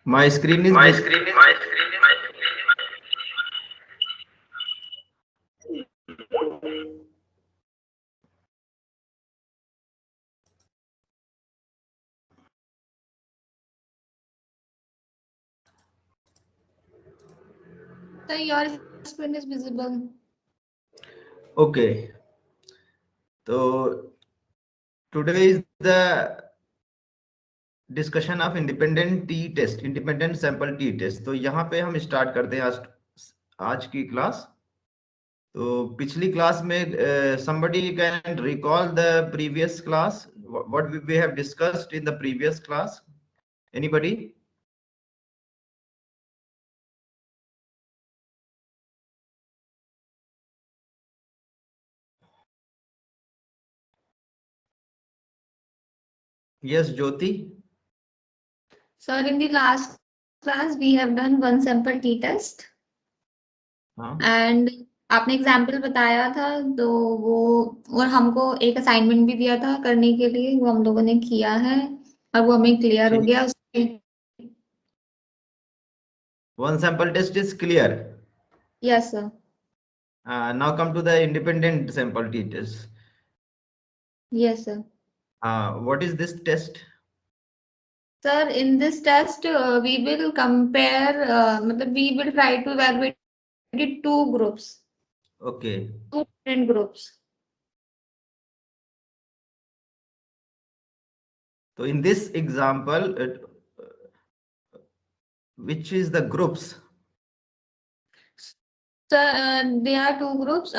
My screen is My visible. screen is So your screen is visible. Okay. So today is the discussion of independent T test, independent sample T test. तो यहाँ पे हम start करते हैं आज की class. तो पिछली क्लास में somebody can recall the previous class, what we have discussed in the previous class? Anybody? Yes, Jyoti. Sir, in the last class, we have done one sample t-test हाँ and आपने example बताया था तो वो और हमको एक असाइनमेंट भी दिया था करने के लिए, वो हम लोगों ने किया है और वो हमें क्लियर हो ठीक। गया उसके। One sample test is clear. Yes sir. Now come to the independent sample t test. Yes sir. What is this test? Sir, in this test, we will compare, मतलब we will try to evaluate the two groups, Okay. two different groups. So in this example, which is the groups? So, there are two groups,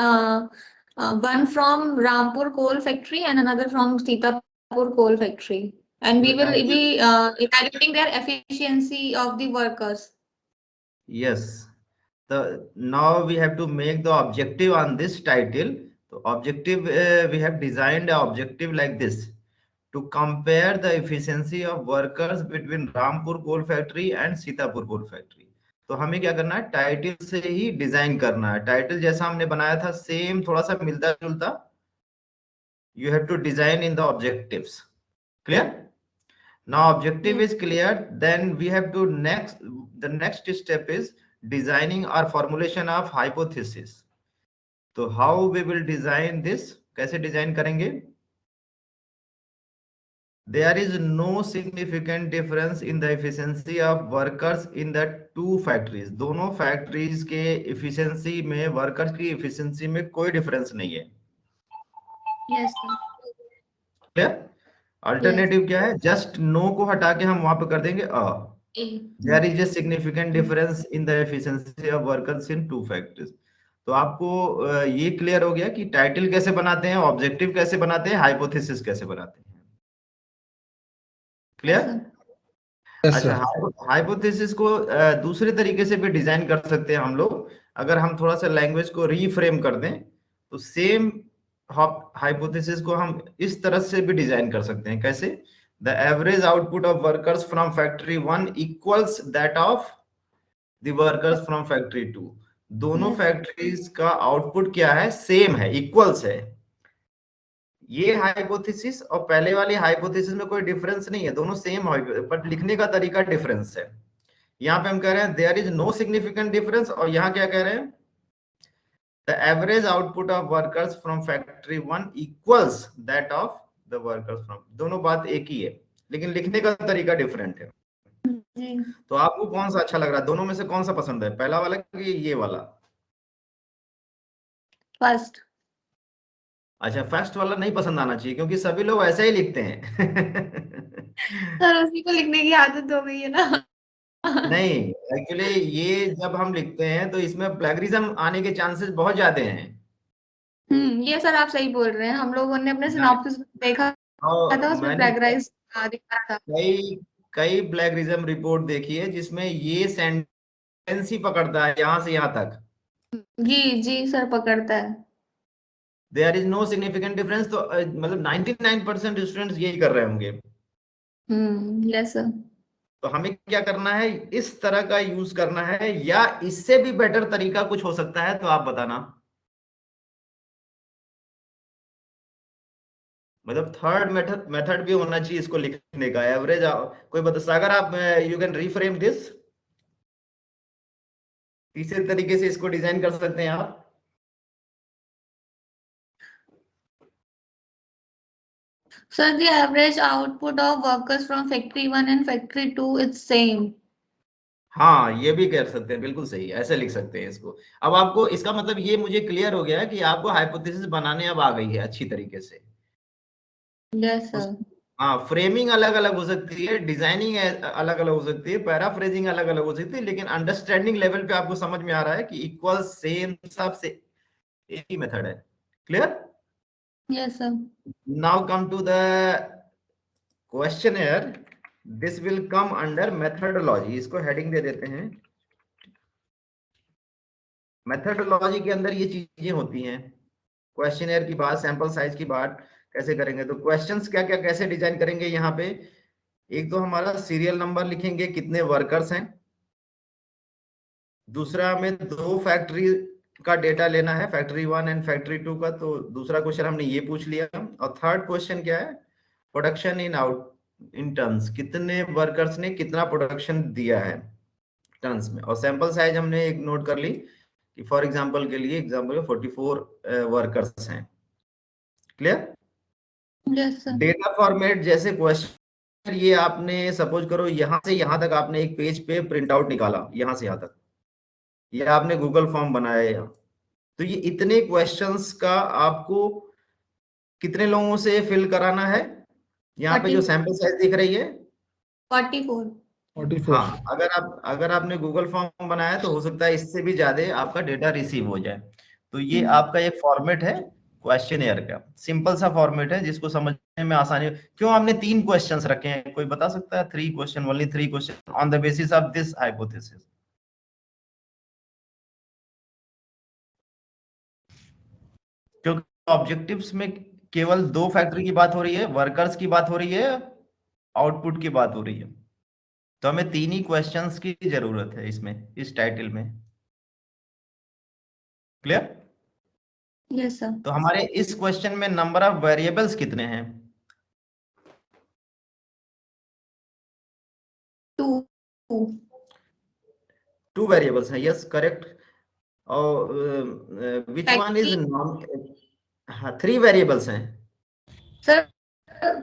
one from Rampur Coal Factory and another from Sitapur Coal Factory. And we will be evaluating their efficiency of the workers. Yes. So now we have to make the objective on this title. So objective, we have designed an objective like this: to compare the efficiency of workers between Rampur Coal Factory and Sitapur Coal Factory. तो हमें क्या करना है, title से ही design करना है। Title जैसा हमने बनाया था सेम थोड़ा सा मिलता जुलता you have to design in the objectives. Clear? Now objective Yes. is clear, then we have to the next step is designing or formulation of hypothesis. तो how we will design this, कैसे design करेंगे? There is no significant difference in the efficiency of workers in the two factories. दोनों factories के efficiency में workers की efficiency में कोई difference नहीं है। Yes, sir. Clear? Yes. Alternative क्या है? Just no को हटा के हम वहां पे कर देंगे a. A. There is a significant difference in the efficiency of workers in two factories. तो आपको ये क्लियर हो गया कि टाइटल कैसे बनाते हैं, ऑब्जेक्टिव कैसे बनाते हैं, हाइपोथेसिस कैसे बनाते हैं। Yes, clear? sir. Yes, अच्छा, sir. हाइपोथेसिस को दूसरे तरीके से भी डिजाइन कर सकते हैं हम लोग। अगर हम थोड़ा सा लैंग्वेज को रीफ्रेम कर दें तो सेम हाइपोथेसिस को हम इस तरह से भी डिजाइन कर सकते हैं। कैसे? The average output of workers from factory 1 equals that of the workers from factory 2। दोनों Yes. फैक्ट्रीज का आउटपुट क्या है? सेम है, इक्वल्स है। ये हाइपोथेसिस और पहले वाली हाइपोथेसिस में कोई डिफरेंस नहीं है, दोनों सेम है, बट लिखने का तरीका डिफरेंस है। यहाँ पे हम कह रहे हैं there is no significant difference, और यहाँ क्या कह रहे हैं? The average output of workers from factory 1 equals that of the workers from, दोनों बात एक ही है लेकिन लिखने का तरीका डिफरेंट है। जी। तो आपको कौन सा अच्छा लग रहा है? दोनों में से कौन सा पसंद है, पहला वाला कि ये वाला? First. अच्छा, फर्स्ट वाला नहीं पसंद आना चाहिए क्योंकि सभी लोग ऐसे ही लिखते हैं। सर उसी को लिखने की आदत हो गई है ना। नहीं, एक्चुअली ये जब हम लिखते हैं तो इसमें प्लेगरिज्म आने के चांसेस बहुत ज्यादा हैं। ये सर आप सही बोल रहे हैं, हम लोगों ने अपने मैं- सिनॉप्सिस देखा था, और उसमें मैंने प्लेगराइज दिखा था। कई कई प्लेगरिज्म रिपोर्ट देखी है जिसमें ये सेंटेंस ही पकड़ता है यहाँ से यहाँ तक। जी जी सर, पकड़ता है। There is no significant difference, तो मतलब 99% स्टूडेंट्स यही कर रहे होंगे। Yes sir. तो हमें क्या करना है, इस तरह का यूज करना है या इससे भी बेटर तरीका कुछ हो सकता है तो आप बताना। मतलब थर्ड मेथड भी होना चाहिए इसको लिखने का, एवरेज। कोई बता, सागर आप यू कैन रीफ्रेम दिस, तीसरे तरीके से इसको डिजाइन कर सकते हैं आप। Sir, the average output of workers from factory 1 and factory 2 is same. हाँ, ये भी कर सकते हैं, बिल्कुल सही, ऐसे लिख सकते हैं इसको। अब आपको इसका मतलब ये मुझे क्लियर हो गया है कि आपको हाइपोथेसिस बनाने अब आ गई है अच्छी तरीके से। Yes, sir. हाँ, फ्रेमिंग अलग अलग हो सकती है, डिजाइनिंग अलग अलग हो सकती है, पैराफ्रेजिंग अलग अलग हो सकती है, लेकिन अंडरस्टैंडिंग लेवल पे आपको समझ में आ रहा है कि इक्वल सेम सब से एक ही मेथड है। Clear? Yes, sir. Now come to the questioner, this will come under methodology, इसको हेडिंग दे देते हैं। मेथडोलॉजी के अंदर ये चीजें होती हैं, क्वेश्चनर की बात, सैंपल साइज की बात कैसे करेंगे, तो क्वेश्चंस क्या क्या कैसे डिजाइन करेंगे यहाँ पे। एक तो हमारा सीरियल नंबर लिखेंगे, कितने वर्कर्स हैं। दूसरा, हमें दो फैक्ट्री का डेटा लेना है, फैक्ट्री 1 एंड फैक्ट्री 2 का, तो दूसरा क्वेश्चन हमने ये पूछ लिया। और थर्ड क्वेश्चन क्या है, production in out in terms, कितने वर्कर्स ने कितना प्रोडक्शन दिया है टर्म्स में। और सैंपल साइज हमने एक नोट कर ली कि फॉर एग्जांपल के लिए, एग्जांपल 44 वर्कर्स हैं। Clear? Yes, sir. Data format, जैसे क्वेश्चन ये आपने सपोज करो यहां से यहां तक आपने एक पेज पे प्रिंट आउट निकाला, यहां से यहां तक, ये आपने गूगल फॉर्म बनाया, तो ये इतने क्वेश्चंस का आपको कितने लोगों से फिल कराना है। यहाँ पे जो 40, सैंपल साइज दिख रही है, 44. 44। हाँ, अगर आपने गूगल फॉर्म बनाया तो हो सकता है इससे भी ज्यादा आपका डेटा रिसीव हो जाए। तो ये आपका एक फॉर्मेट है क्वेश्चनएयर का, सिंपल सा फॉर्मेट है जिसको समझने में आसानी। क्यों हमने 3 क्वेश्चंस रखे हैं, कोई बता सकता है? 3 question, only 3 question on the basis of this hypothesis. क्योंकि ऑब्जेक्टिव्स में केवल 2 फैक्ट्री की बात हो रही है, वर्कर्स की बात हो रही है, आउटपुट की बात हो रही है, तो हमें 3 ही क्वेश्चंस की जरूरत है इसमें, इस टाइटल में। क्लियर? Yes, sir. तो हमारे इस क्वेश्चन में नंबर ऑफ वेरिएबल्स कितने हैं? 2. 2 वेरिएबल्स हैं, यस करेक्ट। और which one is Factory. Non, हाँ 3 वेरिएबल्स हैं। Sir,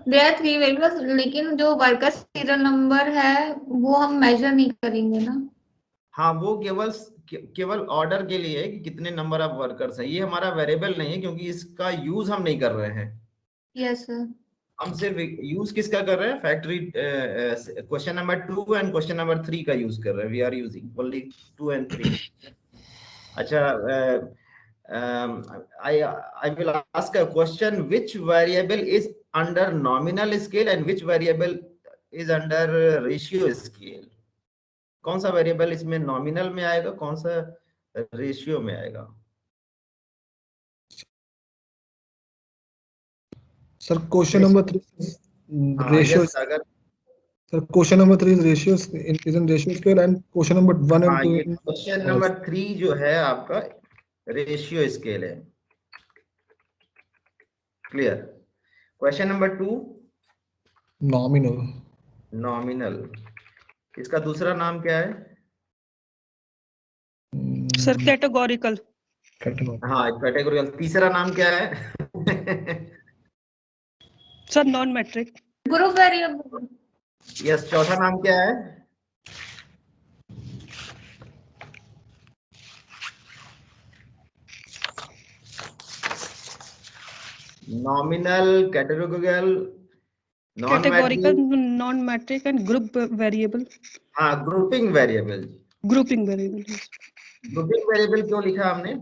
there are 3 variables, लेकिन जो वर्कर सीरियल नंबर है वो हम मेजर नहीं करेंगे ना। हाँ, वो केवल ऑर्डर के लिए है कि कितने नंबर ऑफ वर्कर्स हैं, ये हमारा वेरिएबल नहीं है क्योंकि इसका यूज हम नहीं कर रहे हैं। Yes, sir. हम हम सिर्फ यूज किसका कर रहे हैं, factory question number 2 and question number 3 का यूज कर रहे हैं, we are using only 2 and 3। अच्छा, I will ask a question, which variable is under nominal scale and which variable is under ratio scale? कौन सा वेरिएबल इसमें nominal में आएगा, कौन सा रेशियो में आएगा? Sir question number 3 ratio. Yes, अगर sir question number 3 is ratio, is in ratio scale, and question number 1 and 2 ये इन। क्वेश्चन नंबर 3 जो है आपका रेशियो स्केल है। Clear? Question number 2 nominal. Nominal, इसका दूसरा नाम क्या है? Sir categorical. हाँ, कैटेगोरिकल। तीसरा नाम क्या है? Sir non metric. Group variable. Yes, चौथा नाम क्या है? Nominal, categorical, non categorical, metric, non metric and group variable. हाँ, grouping variable. Grouping variable. Grouping variable क्यों लिखा हमने?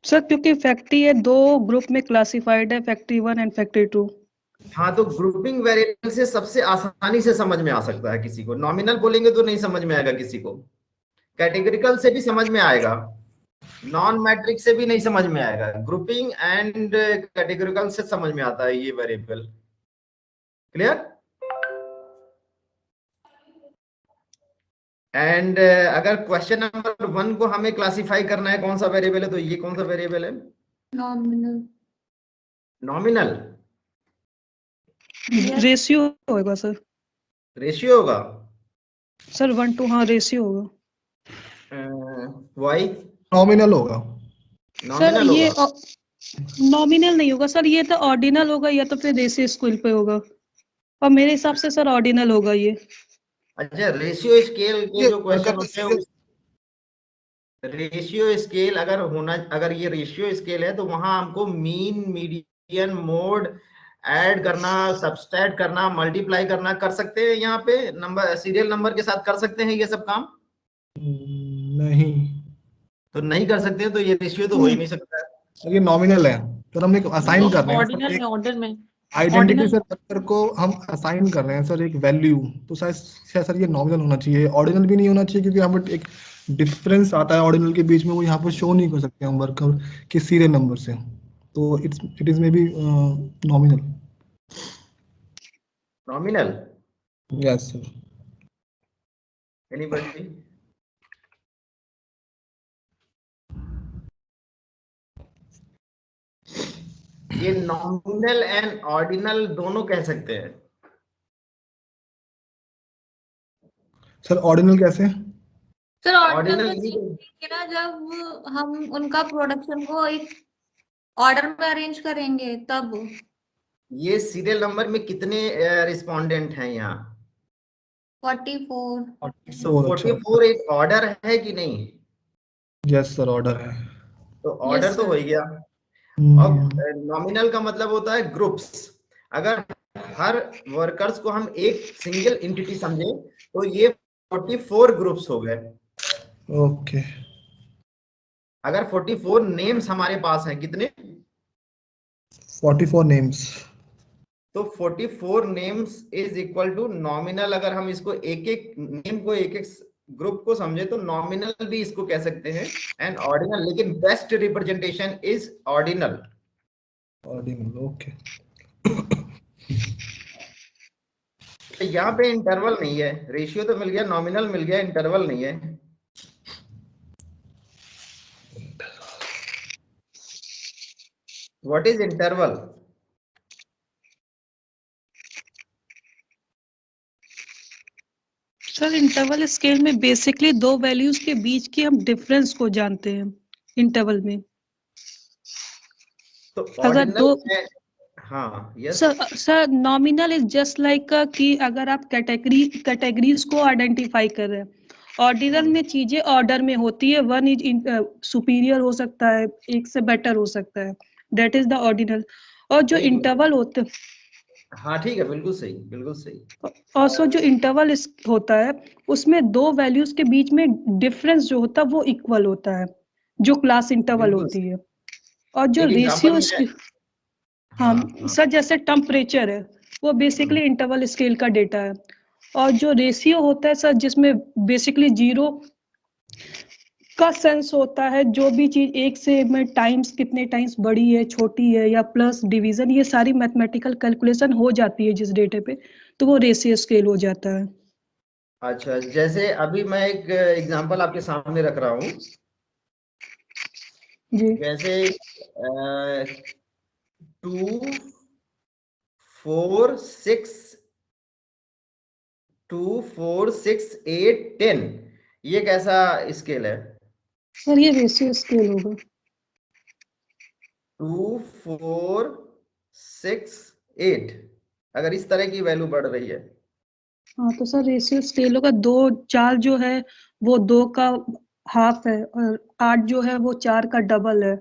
सर क्योंकि फैक्ट्री है, 2 ग्रुप में क्लासिफाइड है, फैक्ट्री 1 एंड फैक्ट्री 2। हाँ, तो ग्रुपिंग वेरिएबल से सबसे आसानी से समझ में आ सकता है किसी को। नॉमिनल बोलेंगे तो नहीं समझ में आएगा किसी को, कैटेगरिकल से भी समझ में आएगा, नॉन मैट्रिक से भी नहीं समझ में आएगा, ग्रुपिंग एंड कैटेगरिकल से समझ में आता है ये वेरिएबल। क्लियर? एंड अगर क्वेश्चन नंबर 1 को हमें क्लासिफाई करना है कौन सा वेरिएबल है, तो ये कौन सा वेरिएबल है? नॉमिनल। नॉमिनल। रेशियो होगा सर। रेशियो होगा। सर 1 to, हाँ रेशियो होगा। वाई नॉमिनल होगा। सर नॉमिनल ये होगा। नॉमिनल नहीं होगा सर, ये तो ऑर्डिनल होगा या तो फिर रेशियो स्केल पे होगा, और मेरे हिसाब से सर ऑर्डिनल होगा ये। अच्छा, रेशियो स्केल के ये जो क्वेश्चन अगर होते हैं, रेशियो स्केल अगर होना, अगर ये रेशियो स्केल है तो वहां हमको मीन, मीडियन, मोड ऐड करना, सब्सट्रैक्ट करना, मल्टीप्लाई करना कर सकते हैं। यहाँ पे नंबर, सीरियल नंबर के साथ कर सकते हैं ये सब काम। नहीं, तो नहीं कर सकते हैं तो ये रेशियो तो हो ही नहीं सकता है। सर ये नॉमिनल है। सर हम एक असाइन कर रहे हैं सर, ऑर्डिनल एक में, ऑर्डर में आइडेंटिटी ऑर्डिनल। से वेक्टर को हम असाइन कर रहे हैं सर एक वैल्यू। तो शायद सर ये नॉमिनल होना चाहिए, ऑर्डिनल भी नहीं होना चाहिए, क्योंकि यहाँ पर एक डिफरेंस आता है ऑर्डिनल के बीच में, वो यहाँ पर शो नहीं कर सकते हम वर्कर के सीरियल नंबर से। तो it is may be nominal. Nominal. Yes sir. Anybody? ये नॉमिनल एंड ऑर्डिनल दोनों कह सकते हैं। सर ऑर्डिनल कैसे? सर ऑर्डिनल ऑर्डिनल में सीखेंगे ना जब हम उनका प्रोडक्शन को एक ऑर्डर में अरेंज करेंगे तब। ये सीरियल नंबर में कितने रिस्पोंडेंट हैं यहाँ? 44। तो 44 एक ऑर्डर है कि नहीं? यस सर ऑर्डर है। तो Yes, ऑर्डर तो sir. हो ही गया। अब नॉमिनल का मतलब होता है ग्रुप्स। अगर हर वर्कर्स को हम एक सिंगल एंटिटी समझे तो ये 44 ग्रुप्स हो गए। ओके। अगर 44 नेम्स हमारे पास हैं, कितने? 44 नेम्स। तो 44 names is equal to nominal. अगर हम इसको एक एक नेम को, एक एक ग्रुप को समझे तो नॉमिनल भी इसको कह सकते हैं, एंड ऑर्डिनल, लेकिन best representation is ordinal. Ordinal, okay. तो यहाँ पे इंटरवल नहीं है, रेशियो तो मिल गया, नॉमिनल मिल गया, इंटरवल नहीं है। What is interval? Sir interval scale में बेसिकली दो वैल्यूज के बीच की हम डिफरेंस को जानते हैं इंटरवल में। तो अगर ऑर्डिनल दो, है। हाँ, yes. Sir nominal is just like कि अगर आप कैटेगरीज को आइडेंटिफाई कर रहे हैं, ऑर्डिनल में चीजें ऑर्डर में होती है, वन इज सुपीरियर हो सकता है, एक से बेटर हो सकता है, दैट इज द ऑर्डिनल। और जो इंटरवल होते, हाँ ठीक है, बिल्कुल सही, बिल्कुल सही। ऑल्सो जो इंटरवल होता है उसमें दो वैल्यूज के बीच में डिफरेंस जो होता है वो इक्वल होता है, जो क्लास इंटरवल बिल्कुल होती सही। है। और जो एक एग्जांपल रेशियो, मैं, हाँ हाँ सर जैसे टेम्परेचर है वो बेसिकली इंटरवल स्केल का डेटा है। और जो रेशियो होता है सर जिसमें बेसिकली जीरो का सेंस होता है, जो भी चीज एक से में टाइम्स कितने टाइम्स बड़ी है, छोटी है, या प्लस डिवीजन, ये सारी मैथमेटिकल कैलकुलेशन हो जाती है जिस डेटे पे, तो वो रेशियो स्केल हो जाता है। अच्छा, जैसे अभी मैं एक एग्जांपल आपके सामने रख रहा हूँ। जी जैसे 2 4 6 2 4 6 8 10, ये कैसा स्केल है? सर ये रेशियो स्केल होगा। 2 4 6 8, अगर इस तरह की वैल्यू बढ़ रही है। हाँ तो सर रेशियो स्केल होगा, 2 4 जो है वो 2 का हाफ है, और 8 जो है वो 4 का डबल है।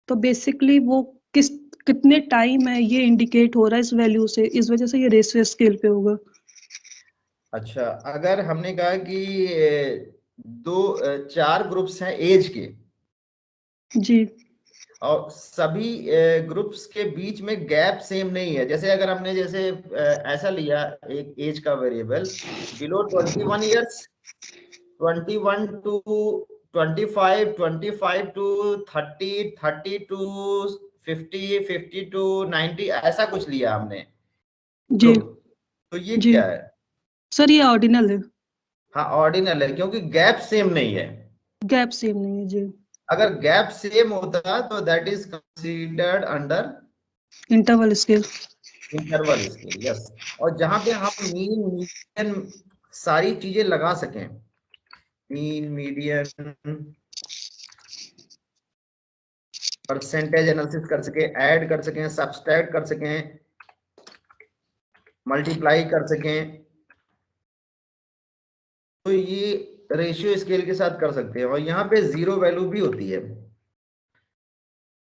तो बेसिकली वो कितने टाइम है ये इंडिकेट हो रहा है इस वैल्यू से, इस वजह से ये रेशियो स्केल पे होगा। अच्छा, अगर हमने कहा कि 4 ग्रुप्स हैं एज के, जी और सभी ग्रुप्स के बीच में गैप सेम नहीं है, जैसे अगर हमने जैसे ऐसा लिया एक एज का variable, below 21 years, 21 to 25, 25 to 30, 30 to 50, 50 to 90, ऐसा कुछ लिया हमने जी ग्रुप। तो ये जी क्या है? सर ये ऑर्डिनल है, हाँ ऑर्डिनल है, क्योंकि गैप सेम नहीं है। गैप सेम नहीं है जी। अगर गैप सेम होता तो that is considered under interval scale. Interval scale, yes. और जहां पे हम मीन मीडियन सारी चीजें लगा सकें, मीन मीडियन परसेंटेज एनालिसिस कर सके, ऐड कर सकें, सब्सट्रैक्ट कर सकें, मल्टीप्लाई कर सकें, तो ये रेशियो स्केल के साथ कर सकते हैं। और यहाँ पे जीरो वैल्यू भी होती है,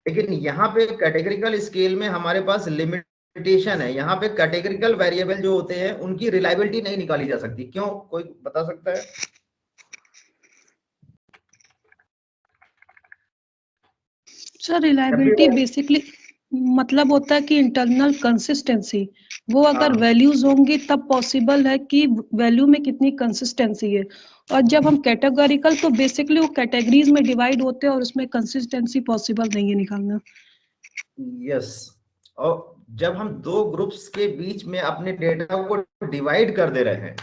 लेकिन यहाँ पे कैटेगरिकल स्केल में हमारे पास लिमिटेशन है। यहाँ पे कैटेगरिकल वेरिएबल जो होते हैं उनकी रिलायबिलिटी नहीं निकाली जा सकती। क्यों, कोई बता सकता है? सर रिलायबिलिटी बेसिकली मतलब होता है कि इंटरनल कंसिस्टेंसी, वो अगर हाँ। वैल्यूज होंगी तब पॉसिबल है कि वैल्यू में कितनी कंसिस्टेंसी है। और जब हम कैटेगोरिकल तो बेसिकली वो कैटेगरीज में डिवाइड होते हैं और उसमें कंसिस्टेंसी पॉसिबल नहीं है निकालना। यस। और जब हम दो ग्रुप्स के बीच में अपने डेटा को डिवाइड कर दे रहे हैं,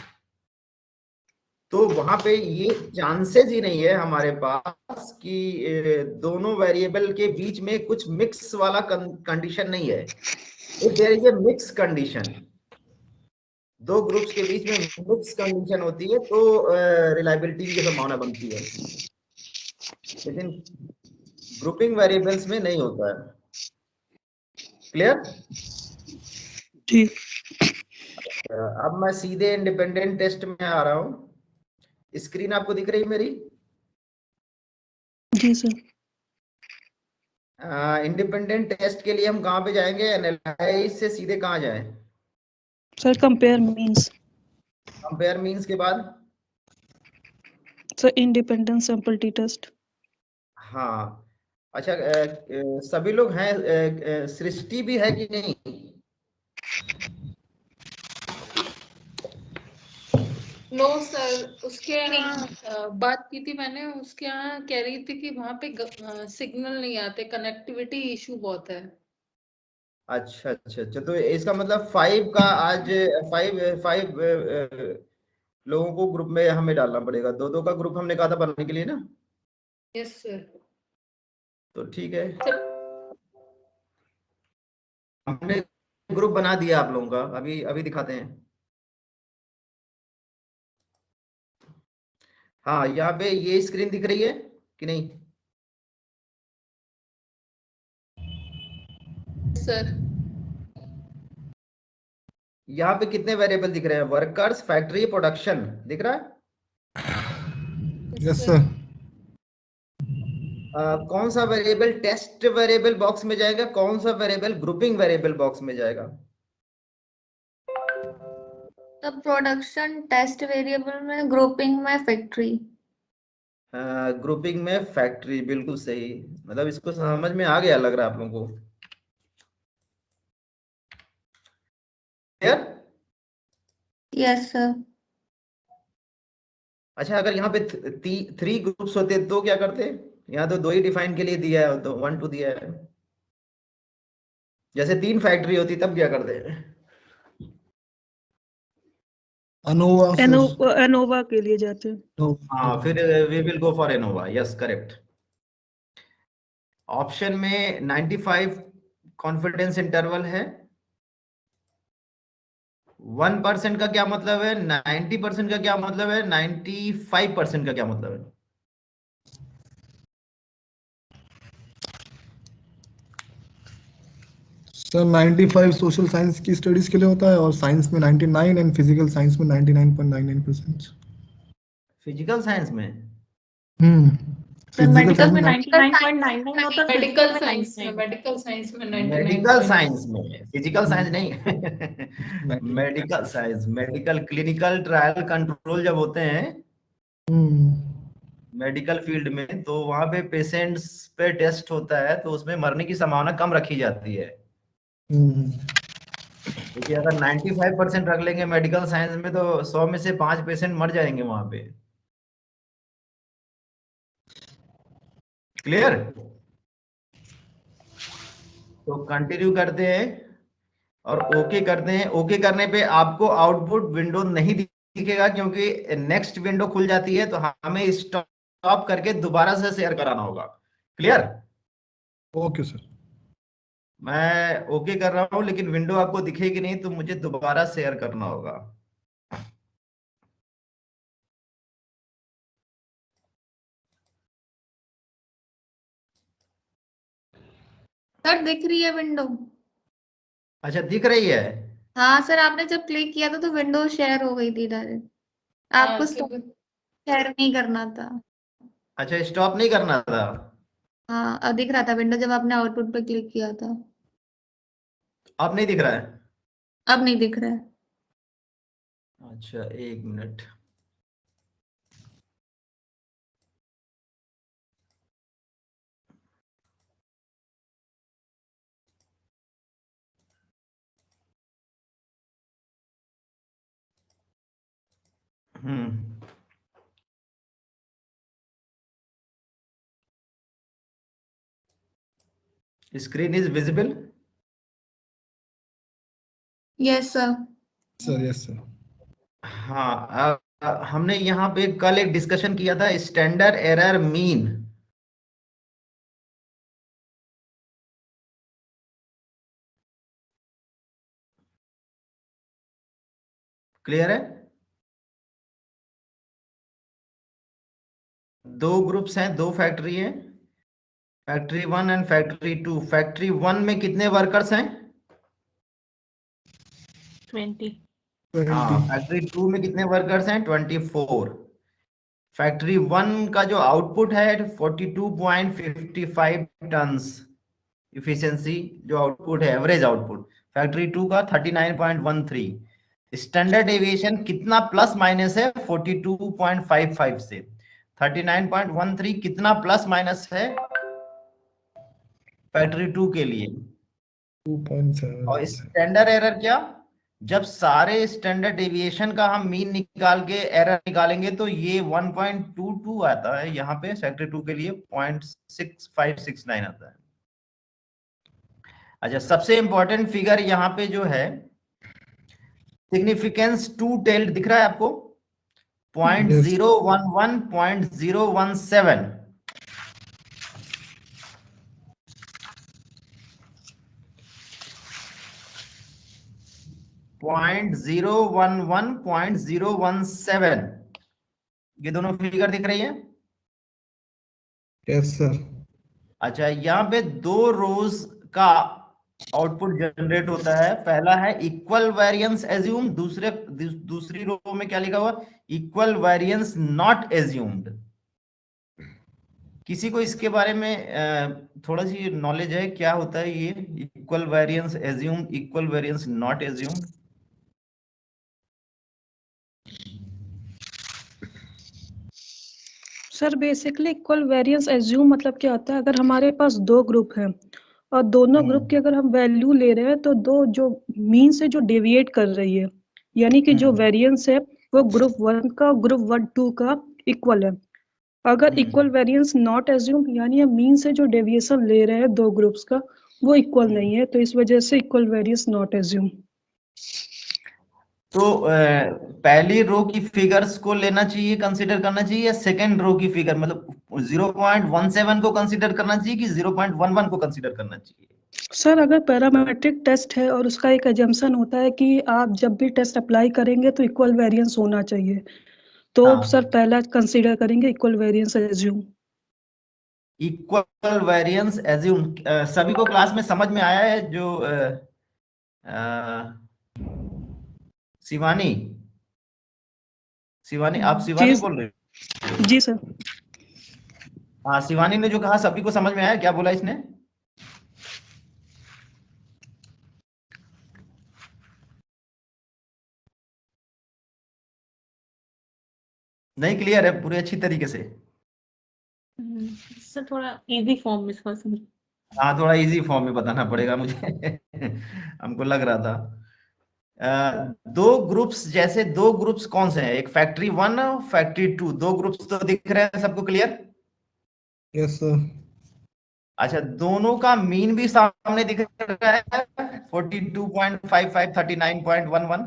तो वहां पे ये चांसेस ही नहीं है हमारे पास कि दोनों वेरिएबल के बीच में कुछ मिक्स वाला कंडीशन नहीं है। If there is a mix condition, दो ग्रुप्स के बीच में मिक्स कंडीशन होती है, तो रिलायबिलिटी की संभावना बनती है, लेकिन ग्रुपिंग वेरिएबल्स में नहीं होता है। क्लियर? जी अब मैं सीधे इंडिपेंडेंट टेस्ट में आ रहा हूं। स्क्रीन आपको दिख रही है मेरी? जी सर। इंडिपेंडेंट टेस्ट के लिए हम कहाँ पे जाएंगे? एनालाइज से सीधे कहाँ जाएं? Sir compare means. Compare means के बाद? Sir independent sample T test. हाँ। अच्छा, सभी लोग हैं? सृष्टि भी है कि नहीं? नो सर, उसके यहाँ बात की थी मैंने, उसके यहाँ कह रही थी कि वहां पे सिग्नल नहीं आते, कनेक्टिविटी इशू बहुत है। अच्छा अच्छा अच्छा, तो इसका मतलब 5 का आज 5 लोगों को ग्रुप में हमें डालना पड़ेगा। दो दो का ग्रुप हमने कहा था बनाने के लिए ना? Yes sir. तो ठीक है, हमने ग्रुप बना दिया आप लोगों का। अभी अभी दिखाते हैं। हाँ, यहाँ पे ये स्क्रीन दिख रही है कि नहीं? सर यहाँ पे कितने वेरिएबल दिख रहे हैं? वर्कर्स, फैक्ट्री, प्रोडक्शन दिख रहा है? Yes sir. कौन सा वेरिएबल टेस्ट वेरिएबल बॉक्स में जाएगा, कौन सा वेरिएबल ग्रुपिंग वेरिएबल बॉक्स में जाएगा? The production test variable में, grouping में factory। ग्रुपिंग में फैक्ट्री, बिल्कुल सही। मतलब इसको समझ में आ गया लग रहा है आप लोगों को। क्लियर? Yes sir। अच्छा, अगर यहाँ पे 3 ग्रुप्स होते तो क्या करते? यहाँ तो 2 ही डिफाइन के लिए दिया है, तो 1 2 दिया है। जैसे 3 फैक्ट्री होती तब क्या करते? ANOVA sir. एनोवा के लिए जाते हैं। हाँ, फिर we will go for ANOVA. Yes, correct. Option में 95 कॉन्फिडेंस इंटरवल है। 1% का क्या मतलब है? 90% का क्या मतलब है? 95% का क्या मतलब है? सर 95 सोशल साइंस की स्टडीज के लिए होता है और साइंस में 99 एंड फिजिकल साइंस में 99.99%। फिजिकल साइंस में? सर फिजिकल मेडिकल साइंस में में 99.99 होता है, मेडिकल फिजिकल में साइंस में 99। मेडिकल साइंस में मेडिकल 99। साइंस में, फिजिकल साइंस नहीं। Medical science, medical clinical trial control जब होते हैं मेडिकल फील्ड में, तो वहां पे पेशेंट्स पे टेस्ट होता है, तो उसमें मरने की संभावना कम रखी जाती है। क्योंकि अगर 95% रख लेंगे मेडिकल साइंस में, तो 100 में से 5 पेशेंट मर जाएंगे वहां पे। क्लियर? तो कंटिन्यू करते हैं और ओके करते हैं। ओके करने पे आपको आउटपुट विंडो नहीं दिखेगा, क्योंकि नेक्स्ट विंडो खुल जाती है, तो हमें स्टॉप करके दोबारा से शेयर कराना होगा। क्लियर? Okay sir. मैं ओके कर रहा हूँ, लेकिन विंडो आपको दिखेगी नहीं, तो मुझे दोबारा शेयर करना होगा। सर दिख रही है विंडो? अच्छा, दिख रही है। हाँ सर, आपने जब क्लिक किया था तो विंडो शेयर हो गई थी डायरेक्ट। आपको शेयर नहीं करना था। अच्छा, स्टॉप नहीं करना था। हाँ, अब दिख रहा था विंडो जब आपने आउटपुट पे क्लिक किया था। अब नहीं दिख रहा है। अब नहीं दिख रहा है। अच्छा, 1 minute. Screen is visible. Yes sir. Sir yes sir. हाँ, हमने यहाँ पे कल एक डिस्कशन किया था, स्टैंडर्ड एरर मीन। क्लियर है? दो ग्रुप्स हैं, दो फैक्ट्री है, फैक्ट्री 1 एंड फैक्ट्री 2। फैक्ट्री 1 में कितने वर्कर्स हैं? 20। हाँ, फैक्ट्री 2 में कितने वर्कर्स हैं? 24। फैक्ट्री 1 का जो आउटपुट है 42.55 टन्स इफिशिएंसी, जो आउटपुट है एवरेज आउटपुट। फैक्ट्री 2 का 39.13। स्टैंडर्ड डेविएशन कितना प्लस माइनस है 42.55 से? 39.13 कितना प्लस माइनस है फैक्ट्री 2 के लिए? 2.7। और स्टैंडर्ड एरर क्या? जब सारे स्टैंडर्ड डेविएशन का हम मीन निकाल के एरर निकालेंगे तो ये 1.22 आता है। यहाँ पे फैक्ट्री 2 के लिए 0.6569 आता है। अच्छा, सबसे इंपॉर्टेंट फिगर यहाँ पे जो है सिग्निफिकेंस टू टेल्ड दिख रहा है आपको? 0.011 0.017। 0.011 0.017, ये दोनों फिगर दिख रही है? Yes sir. अच्छा, यहाँ पे दो रोज का आउटपुट जनरेट होता है। पहला है इक्वल वेरिएंस एज्यूम, दूसरी रो में क्या लिखा हुआ? Equal variance not assumed. किसी को इसके बारे में थोड़ा सी नॉलेज है, क्या होता है ये equal variance assume, equal variance not assumed? Sir basically equal variance assume मतलब क्या होता है, अगर हमारे पास दो ग्रुप हैं और दोनों ग्रुप की अगर हम वैल्यू ले रहे हैं तो दो जो मीन से जो डेविएट कर रही है, यानी कि जो वेरिएंस है वो ग्रुप 1 का ग्रुप 2 का इक्वल है। अगर इक्वल वेरिएंस नॉट एज्यूम यानी हम मीन से जो डेविएशन ले रहे हैं दो ग्रुप्स का वो इक्वल नहीं है, तो इस वजह से इक्वल वेरिएंस नॉट एज्यूम। तो पहली रो की फिगर्स को लेना चाहिए, कंसीडर करना चाहिए, या सेकेंड रो की फिगर मतलब 0.17 को कंसीडर करना चाहिए कि 0.11 को कंसीडर करना चाहिए? सर अगर पैरामेट्रिक टेस्ट है और उसका एक एजम्पशन होता है कि आप जब भी टेस्ट अप्लाई करेंगे तो इक्वल वेरिएंस होना चाहिए, तो हाँ, सर पहला कंसीडर करेंगे equal variance assume. Equal variance assume सभी को क्लास में समझ में आया है? जो शिवानी, शिवानी, आप शिवानी जी बोल रहे हो? जी सर। हाँ, शिवानी ने जो कहा सभी को समझ में आया? क्या बोला इसने? नहीं क्लियर है पूरे अच्छी तरीके से? सर थोड़ा इजी फॉर्म में इसका समझ। हाँ, थोड़ा इजी फॉर्म में बताना पड़ेगा मुझे हमको लग रहा था। दो ग्रुप्स, जैसे दो ग्रुप्स कौन से हैं? एक फैक्ट्री 1 और फैक्ट्री 2, दो ग्रुप्स तो दिख रहे हैं सबको? क्लियर? Yes sir. अच्छा, दोनों का मीन भी सामने दिख रहा है 42.55 39.11,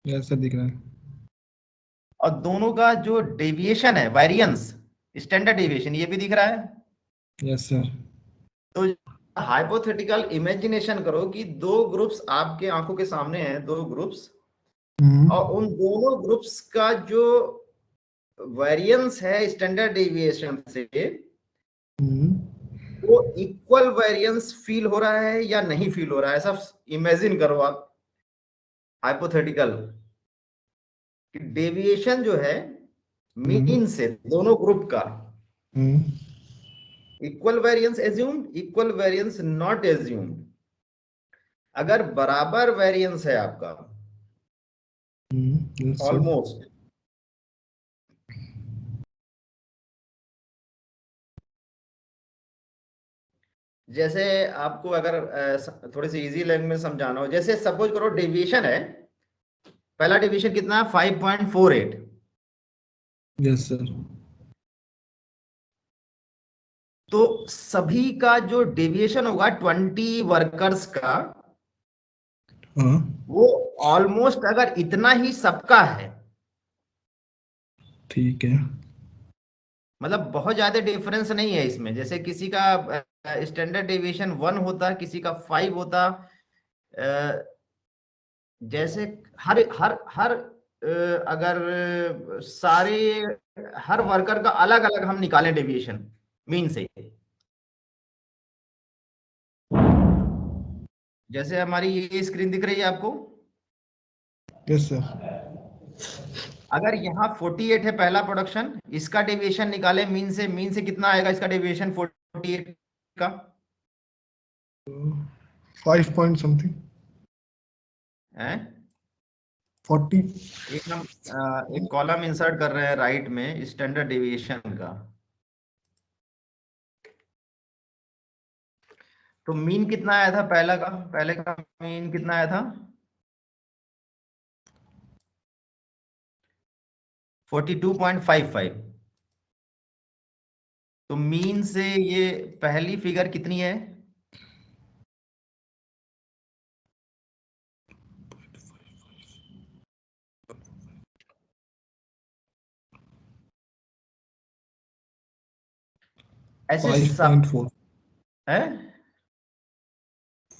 यस सर दिख रहा है। और दोनों का जो डेविएशन है वेरिएंस, स्टैंडर्ड डेविएशन, ये भी दिख रहा है। Yes sir. तो हाइपोथेटिकल इमेजिनेशन करो कि दो ग्रुप्स आपके आंखों के सामने हैं, दो ग्रुप्स, और उन दोनों ग्रुप्स का जो वेरिएंस है स्टैंडर्ड डेविएशन से, वो इक्वल वेरिएंस फील हो रहा है या नहीं फील हो रहा है, ऐसा इमेजिन करो आप हाइपोथेटिकल। डेविएशन जो है मीन से दोनों ग्रुप का, equal variance assumed, equal variance not assumed. अगर बराबर वेरिएंस है आपका ऑलमोस्ट, जैसे आपको अगर थोड़ी सी इजी लैंग्वेज में समझाना हो, जैसे सपोज करो डेविएशन है, पहला डेविएशन कितना है 5.48। Yes sir. तो सभी का जो डेविएशन होगा 20 वर्कर्स का, हाँ वो ऑलमोस्ट अगर इतना ही सबका है, ठीक है। मतलब बहुत ज्यादा डिफरेंस नहीं है इसमें। जैसे किसी का स्टैंडर्ड डेविएशन 1 होता, किसी का 5 होता, जैसे हर हर हर अगर सारे हर वर्कर का अलग अलग हम निकालें डेविएशन मीन से, जैसे हमारी ये स्क्रीन दिख रही है आपको, यस सर। अगर यहाँ 48 है पहला प्रोडक्शन, इसका डेविएशन निकाले मीन से, मीन से कितना आएगा इसका डेविएशन 48 का? 5 पॉइंट समथिंग है 40। एक हम एक कॉलम इंसर्ट कर रहे हैं राइट में स्टैंडर्ड डेविएशन का, तो मीन कितना आया था पहले का मीन कितना आया था 42.55। तो मीन से ये पहली फिगर कितनी है? ऐसे 5.4 है।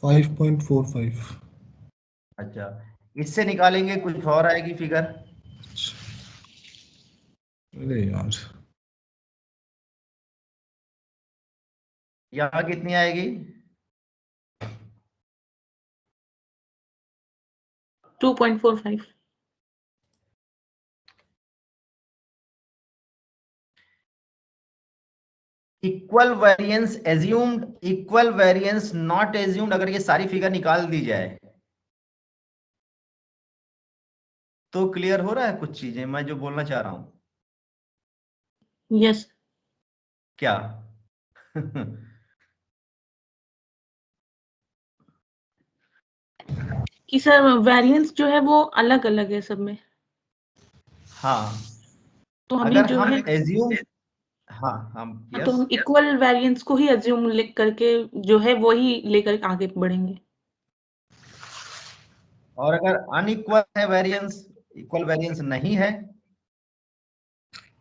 5.45। अच्छा, इससे निकालेंगे कुछ और आएगी फिगर। अरे यार, यहाँ कितनी आएगी? 2.45। Equal variance assumed, equal variance not assumed, अगर ये सारी फिगर निकाल दी जाए तो क्लियर हो रहा है कुछ चीजें मैं जो बोलना चाह रहा हूं? यस। क्या? कि सर वेरिएंस जो है वो अलग अलग है सब में, हाँ, तो हमें अगर जो हम है, एज्यूम, हाँ हम तो यस, हम इक्वल वेरिएंस को ही अज्यूम करके जो है वो ही लेकर आगे बढ़ेंगे। और अगर अनइक्वल है वेरिएंस, इक्वल वेरिएंस नहीं है,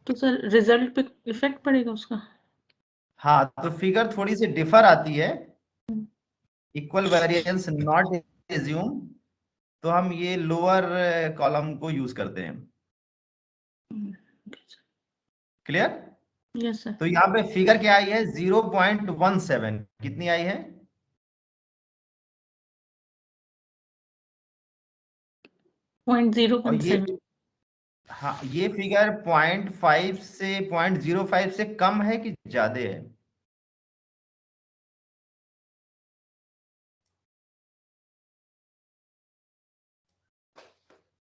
तो सर रिजल्ट पे इफेक्ट पड़ेगा उसका। हाँ तो फिगर थोड़ी सी डिफर आती है। इक्वल वेरिएंस नॉट एज्यूम, तो हम ये लोअर कॉलम को यूज करते हैं। क्लियर? Yes sir. तो यहाँ पे फिगर क्या आई है 0.17, कितनी आई है? और ये, 0.7। हाँ ये फिगर 0.5 से 0.05 से कम है कि ज्यादा है?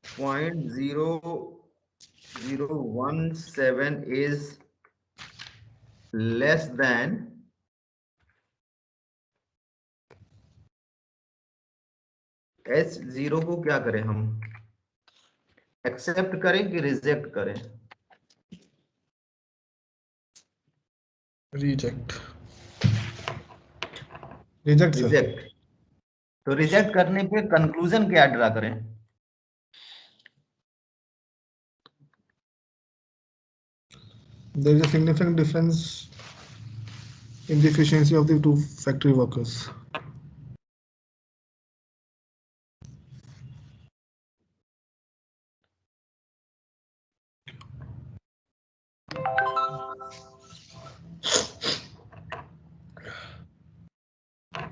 Point 0.017 is less than H0 को क्या करें हम, एक्सेप्ट करें कि रिजेक्ट करें? रिजेक्ट। Reject sir. रिजेक्ट। तो रिजेक्ट करने पे कंक्लूजन क्या ड्रा करें? There is a significant difference in the efficiency of the two factory workers.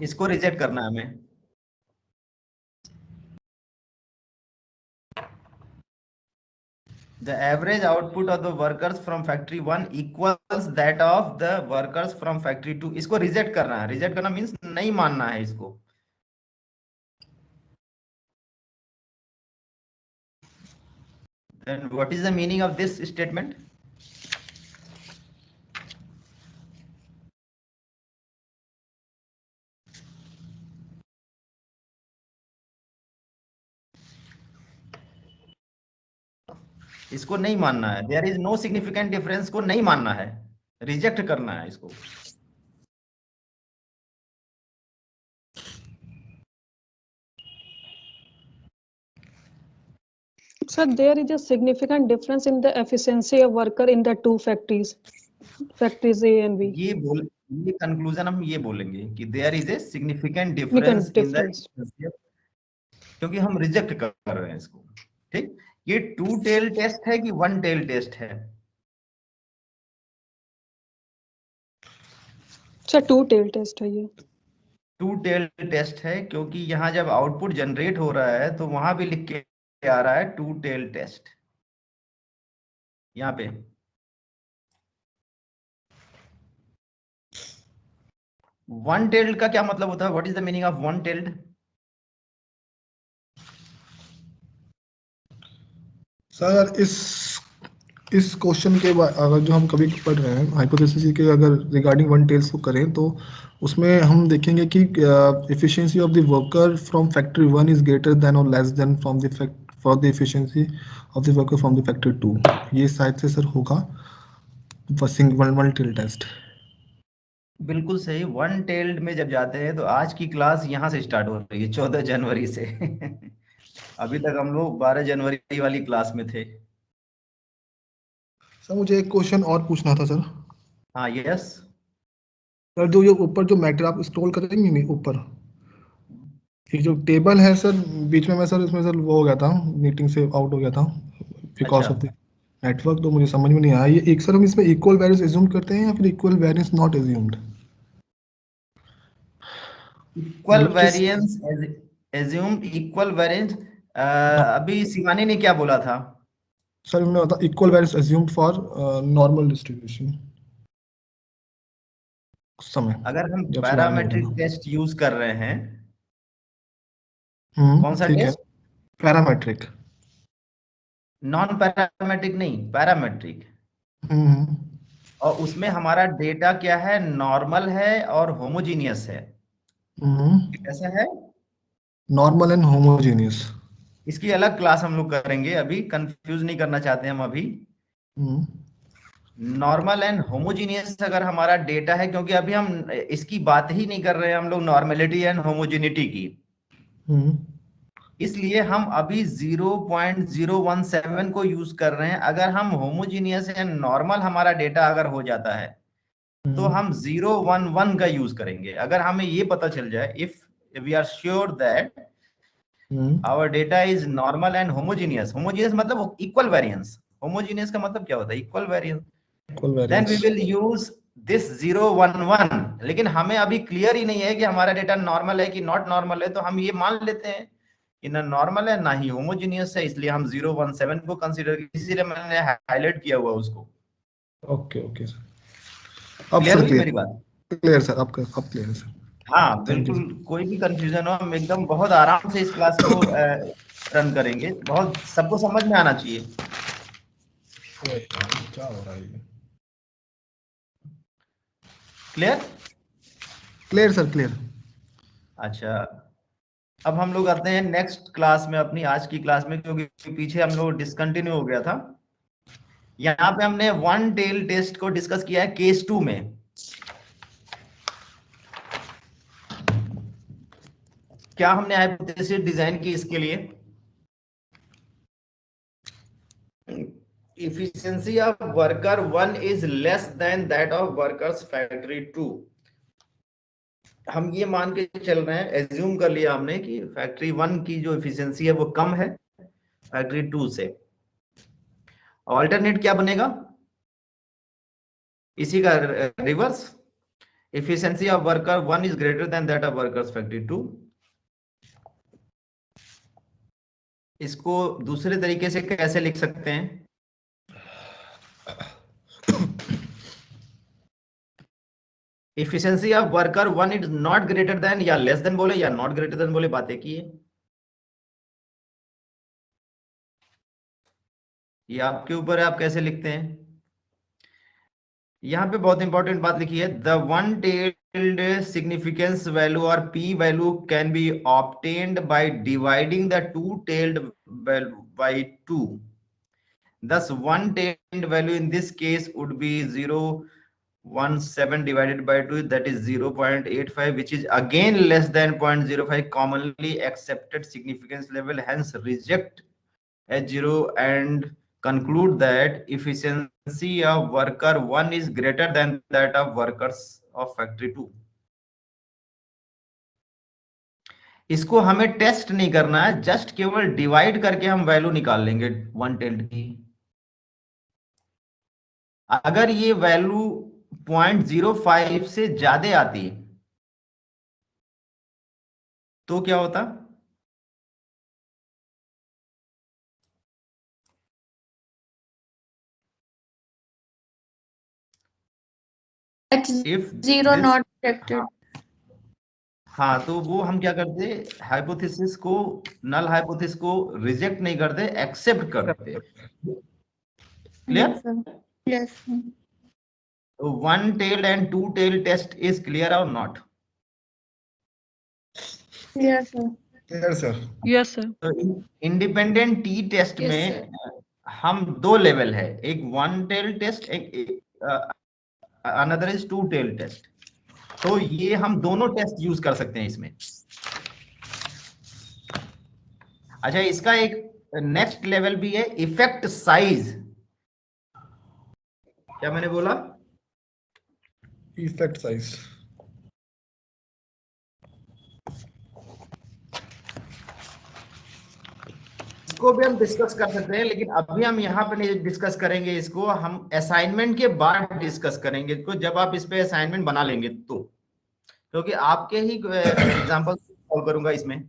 इसको रिजेक्ट करना है हमें। The average output of the workers from factory 1 equals that of the workers from factory 2। इसको reject करना है। Reject करना means नहीं मानना है इसको। Then what is the meaning of this statement? इसको नहीं मानना है। There is no significant difference को नहीं मानना है, रिजेक्ट करना है इसको। Sir, there is a significant difference in the efficiency of worker in the two factories A and B. ये कंक्लूजन हम ये बोलेंगे कि there is a significant difference in the, क्योंकि हम रिजेक्ट कर रहे हैं इसको। ठीक, ये टू टेल टेस्ट है कि वन टेल टेस्ट है? अच्छा, टू टेल टेस्ट है ये। टू टेल टेस्ट है क्योंकि यहाँ जब आउटपुट जनरेट हो रहा है तो वहां भी लिख के आ रहा है टू टेल टेस्ट। यहाँ पे वन टेल्ड का क्या मतलब होता है? What is the meaning of one tailed? Sir इस क्वेश्चन के बाद अगर जो हम कभी पढ़ रहे हैं हाइपोथेसिस के, अगर रिगार्डिंग वन टेल्स को करें तो उसमें हम देखेंगे कि efficiency of the worker from factory 1 is greater than और less than from the for the efficiency of the worker from the factory 2। ये शायद से सर होगा सिंगल वन टेल टेस्ट। बिल्कुल सही। वन टेल्ड में जब जाते हैं तो आज की क्लास यहाँ से स्टार्ट हो रही है 14 जनवरी से। अभी तक हम लोग 12 जनवरी वाली क्लास में थे। सर मुझे एक क्वेश्चन और पूछना था सर। हाँ, यस सर जो ये ऊपर जो मैट्रिक्स आप स्क्रॉल करेंगे नहीं ऊपर, ये जो टेबल है सर, बीच में मैं सर इसमें सर वो हो गया था, मीटिंग से आउट हो गया था बिकॉज अच्छा। ऑफ द नेटवर्क, तो मुझे समझ में नहीं आया ये एक सर हम इसमें इक्वल वेरिएंस एज्यूम करते हैं या फिर equal variance not assumed? Equal मतलब किस वेरिएंस एज्यूम्ड, इक्वल वेरिएंस। अभी शिवानी ने क्या बोला था? सर उन्होंने बताया equal variance assumed for normal distribution उस समय अगर हम जब शिवानी ने पैरामेट्रिक बोला। टेस्ट यूज कर रहे हैं, कौन सा ठीक है, टेस्ट? पैरामेट्रिक। नॉन पैरामेट्रिक नहीं, पैरामेट्रिक। हम्म और उसमें हमारा डेटा क्या है? नॉर्मल है और होमोजीनियस है। कैसा है? Normal and homogeneous. इसकी अलग क्लास हम लोग करेंगे, अभी कंफ्यूज नहीं करना चाहते हम अभी। नॉर्मल एंड होमोजीनियस अगर हमारा डेटा है, क्योंकि अभी हम इसकी बात ही नहीं कर रहे हैं हम लोग नॉर्मेलिटी एंड होमोजेनिटी की, इसलिए हम अभी 0.017 को यूज कर रहे हैं। अगर हम होमोजीनियस एंड नॉर्मल हमारा डेटा अगर हो जाता है तो हम 011 का यूज करेंगे। अगर हमें ये पता चल जाए, if we are sure that our data is normal and homogeneous, homogeneous मतलब इक्वल वेरिएंस, होमोजीनियस का मतलब क्या होता है? Equal variance, then we will use this 011। लेकिन हमें अभी क्लियर ही नहीं है कि हमारा डेटा नॉर्मल है कि नॉट नॉर्मल है, तो हम ये मान लेते हैं कि ना नॉर्मल है ना ही होमोजीनियस है, इसलिए हम 017 को कंसीडर, इसीलिए मैंने हाईलाइट किया हुआ उसको। ओके ओके सर, अब क्लियर सर हुई मेरी बात? क्लियर सर, आपका अब क्लियर है सर। हाँ थैंक यू बिल्कुल, सर। कोई भी कंफ्यूजन हो हम एकदम बहुत आराम से इस क्लास को रन करेंगे, बहुत सबको समझ में आना चाहिए। क्या हो रहा है? क्लियर? Clear sir, clear. अच्छा, अब हम लोग आते हैं नेक्स्ट क्लास में, अपनी आज की क्लास में, क्योंकि पीछे हम लोग डिसकंटिन्यू हो गया था। यहाँ पे हमने वन टेल टेस्ट को डिस्कस किया है केस 2 में। क्या हमने हाइपोथेसिस डिजाइन की इसके लिए? efficiency of worker 1 is less than that of workers factory 2। हम ये मान के चल रहे हैं, एज्यूम कर लिया हमने कि फैक्ट्री 1 की जो एफिशिएंसी है वो कम है फैक्ट्री 2 से। ऑल्टरनेट क्या बनेगा, इसी का reverse, efficiency of worker 1 is greater than that of workers factory 2। इसको दूसरे तरीके से कैसे लिख सकते हैं, efficiency of worker 1 is not greater than या less than बोले या not greater than बोले, बातें की है। ये आपके ऊपर है, आप कैसे लिखते हैं। यहाँ पे बहुत इंपॉर्टेंट बात लिखी है, the one tailed significance value और P value can be obtained by dividing the two tailed value by 2। thus one tailed value in this case would be 0.17 divided by 2, that is 0.85, which is again less than 0.05 commonly accepted significance level. Hence reject H0 and conclude that efficiency of worker 1 is greater than that of workers of factory 2। इसको हमें test नहीं करना है, just केवल divide करके हम value निकाल लेंगे वन टेल्ड की। अगर ये वैल्यू 0.05 से ज्यादा आती तो क्या होता, H zero not detected। हाँ, तो वो हम क्या करते, हाइपोथेसिस को, नल हाइपोथेसिस को रिजेक्ट नहीं करते, एक्सेप्ट करते। Clear? Yes sir। One tailed and two tailed test is clear और not? Yes sir। Yes sir। Yes sir. तो इंडिपेंडेंट टी टेस्ट Yes, में sir। हम दो लेवल है, एक वन टेल टेस्ट, एक another is two tail test. तो ये हम दोनों टेस्ट यूज कर सकते हैं इसमें। अच्छा, इसका एक नेक्स्ट लेवल भी है, इफेक्ट साइज। क्या मैंने बोला? Effect size. इसको भी हम डिस्कस कर सकते हैं, लेकिन अभी हम यहाँ पे नहीं डिस्कस करेंगे इसको, हम असाइनमेंट के बाद डिस्कस करेंगे इसको, जब आप इस पे असाइनमेंट बना लेंगे तो, क्योंकि आपके ही एग्जांपल सॉल्व करूंगा इसमें।